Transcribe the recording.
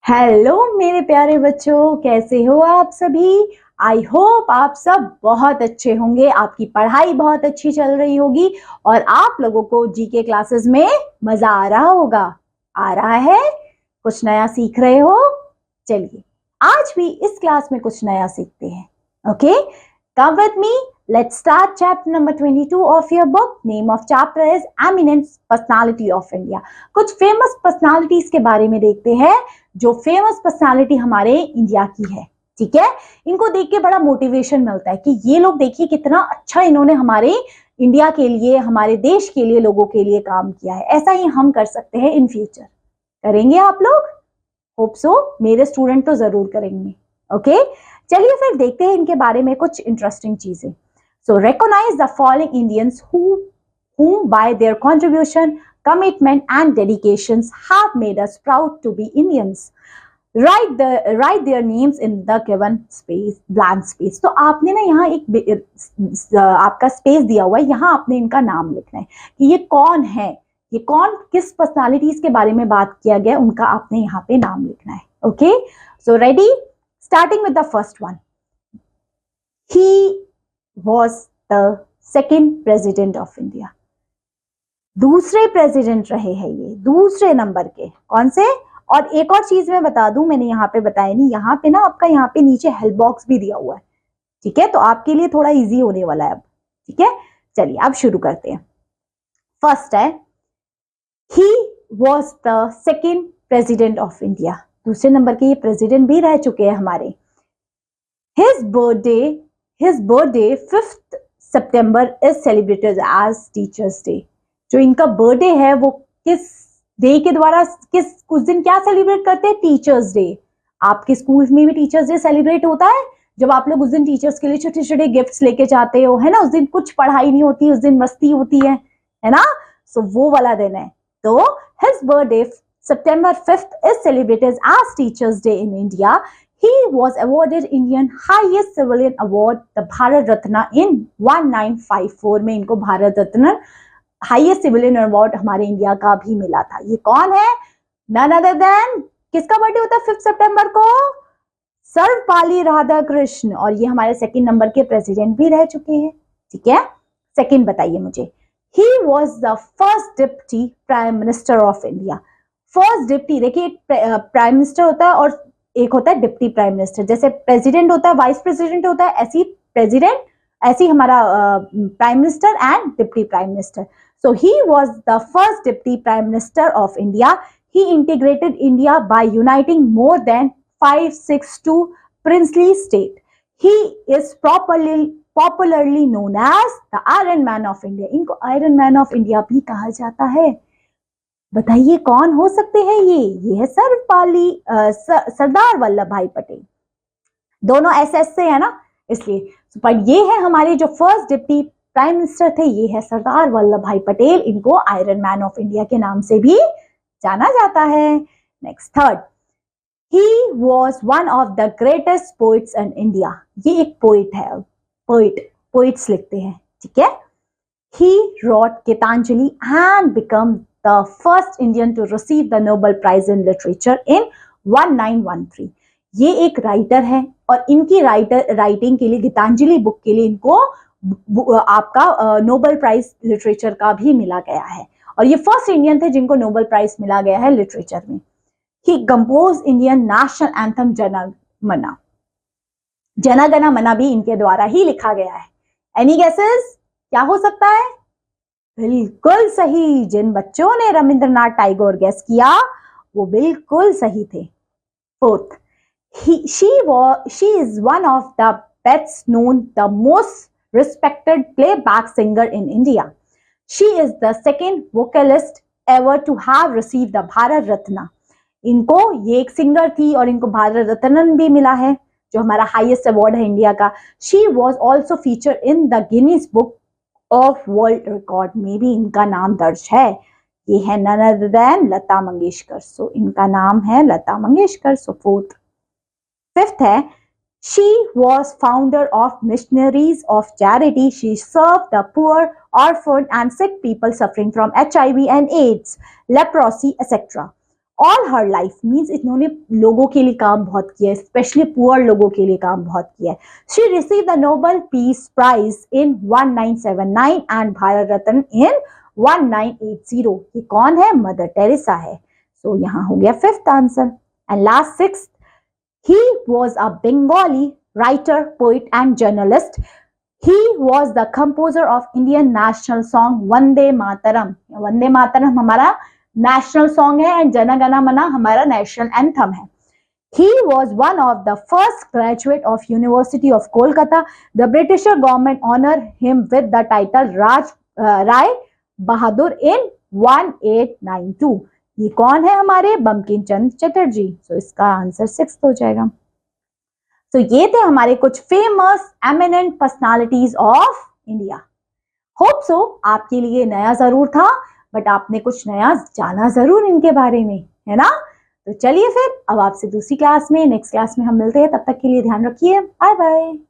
Hello मेरे प्यारे बच्चों, कैसे हो आप सभी। आई होप आप सब बहुत अच्छे होंगे, आपकी पढ़ाई बहुत अच्छी चल रही होगी और आप लोगों को जीके क्लासेस में मजा आ रहा होगा। आ रहा है, कुछ नया सीख रहे हो। चलिए आज भी इस क्लास में कुछ नया सीखते हैं। Okay, come with me, let's start chapter number 22 of your book. Name of chapter is Eminent Personality of India. कुछ फेमस पर्सनालिटीज के बारे में देखते हैं जो फेमस पर्सनालिटी हमारे इंडिया की है। ठीक है, इनको देख के बड़ा मोटिवेशन मिलता है कि ये लोग देखिए कितना अच्छा इन्होंने हमारे इंडिया के लिए, हमारे देश के लिए, लोगों के लिए काम किया है। ऐसा ही हम कर सकते हैं इन फ्यूचर। करेंगे आप लोग? होप सो, मेरे स्टूडेंट तो जरूर करेंगे। ओके, चलिए फिर देखते हैं इनके बारे में कुछ इंटरेस्टिंग चीजें। सो recognize the fallen Indians whom by their contribution, commitment and dedications have made us proud to be Indians. Write their names in the given space, blank space. तो आपने ना यहाँ एक आपका स्पेस दिया हुआ है, यहाँ आपने इनका नाम लिखना है कि ये कौन है, ये कौन, किस पर्सनालिटीज के बारे में बात किया गया, उनका आपने यहाँ पे नाम लिखना है। Okay, so ready, starting with the first one. He was the second president of India. दूसरे प्रेसिडेंट रहे हैं ये, दूसरे नंबर के। कौन से? और एक और चीज मैं बता दूं, मैंने यहाँ पे बताया नहीं, यहाँ पे ना आपका यहाँ पे नीचे हेल्प बॉक्स भी दिया हुआ है। ठीक है, तो आपके लिए थोड़ा इजी होने वाला है अब। ठीक है, चलिए अब शुरू करते हैं। फर्स्ट है, he was the second president of India. दूसरे नंबर के ये प्रेसिडेंट भी रह चुके हैं हमारे। His birthday 5th September is celebrated as Teachers Day. जो इनका बर्थडे है वो किस डे के द्वारा, उस दिन क्या सेलिब्रेट करते हैं? Teachers day. आपके स्कूल में भी टीचर्स डे सेलिब्रेट होता है, जब आप लोग उस दिन टीचर्स के लिए छोटे छोटे गिफ्ट्स लेके जाते हो, है ना। उस दिन कुछ पढ़ाई नहीं होती, उस दिन मस्ती होती है ना। सो वो वाला दिन है। तो his birthday September 5th is celebrated as Teachers Day in India. He was awarded Indian highest civilian award, the Bharat Ratna, in 1954 में इनको Bharat Ratna highest civilian award हमारे इंडिया का भी मिला था। ये कौन है? None other than, किसका बर्थडे होता है 5 सितंबर को? सर्वपल्ली राधाकृष्ण। और ये हमारे सेकंड नंबर के प्रेसिडेंट भी रह चुके हैं। ठीक है, सेकंड बताइए मुझे। He was the first deputy prime minister of India. First deputy, देखिए प्राइम मिनिस्टर होता है और एक होता है डिप्टी प्राइम मिनिस्टर। जैसे प्रेसिडेंट होता है, वाइस प्रेसिडेंट होता है, ऐसी प्रेसिडेंट, ऐसी हमारा prime minister and deputy prime minister. So he was the first deputy prime minister of India. He integrated India by uniting more than 562 princely state. He is popularly known as the Iron Man of India. इनको iron man of India भी कहा जाता है। बताइए कौन हो सकते हैं ये है सरदार वल्लभ भाई पटेल। दोनों एसएस से है ना, इसलिए। पर ये है हमारे जो फर्स्ट डिप्टी प्राइम मिनिस्टर थे, ये है सरदार वल्लभ भाई पटेल। इनको आयरन मैन ऑफ इंडिया के नाम से भी जाना जाता है। Next, third, he was one of the greatest poets in India. ये एक पोइट है, पोइट्स लिखते हैं। ठीक है, he wrote Gitanjali and became the first Indian to receive the Nobel Prize in Literature in 1913. ये एक राइटर है और इनकी राइटिंग के लिए, गीतांजलि बुक के लिए इनको आपका नोबेल प्राइज लिटरेचर का भी मिला गया है। और ये फर्स्ट इंडियन थे जिनको नोबेल प्राइज मिला गया है लिटरेचर में। He composed Indian national anthem Jana Gana Mana. Jana Gana Mana भी इनके द्वारा ही लिखा गया है। Any guesses? क्या हो सकता है? बिल्कुल सही, जिन बच्चों ने रविंद्रनाथ टैगोर गेस किया वो बिल्कुल सही थे। Fourth, she is one of the best known, the most respected playback singer in India. She is the second vocalist ever to have received the Bharat Ratna. इनको, ये एक सिंगर थी और इनको भारत रत्न भी मिला है, जो हमारा हाईएस्ट अवार्ड है इंडिया का। She was also featured in the Guinness Book of world record में भी इनका नाम दर्ज है। ये है none other than Lata Mangeshkar. So इनका नाम है Lata Mangeshkar. So fourth, fifth है, she was founder of missionaries of charity. She serve the poor, orphan and sick people suffering from HIV and AIDS, leprosy, etc. All her life means इन्होंने लोगों के लिए काम बहुत किया है, स्पेशली पुअर लोगों के लिए काम बहुत किया है. She receive the Nobel peace prize in 1979 and Bharat Ratna in 1980. ये कौन है? मदर टेरेसा है. सो यहाँ हो गया fifth answer. And last sixth, he was a Bengali writer, poet and journalist. He was the composer of Indian national song Vande Mataram. Vande Mataram हमारा national song है and Jana Gana Mana हमारा national anthem है. He was one of the first graduate of University of Kolkata. The British government honored him with the title Rai Bahadur in 1892. ये कौन है? हमारे बंकिम चंद्र चटर्जी. सो इसका answer six हो जाएगा. तो ये थे हमारे कुछ famous eminent personalities of India. Hope so आपके लिए नया जरूर था, बट आपने कुछ नया जाना जरूर इनके बारे में, है ना? तो चलिए फिर अब आपसे दूसरी क्लास में, नेक्स्ट क्लास में हम मिलते हैं. तब तक के लिए ध्यान रखिए. Bye bye.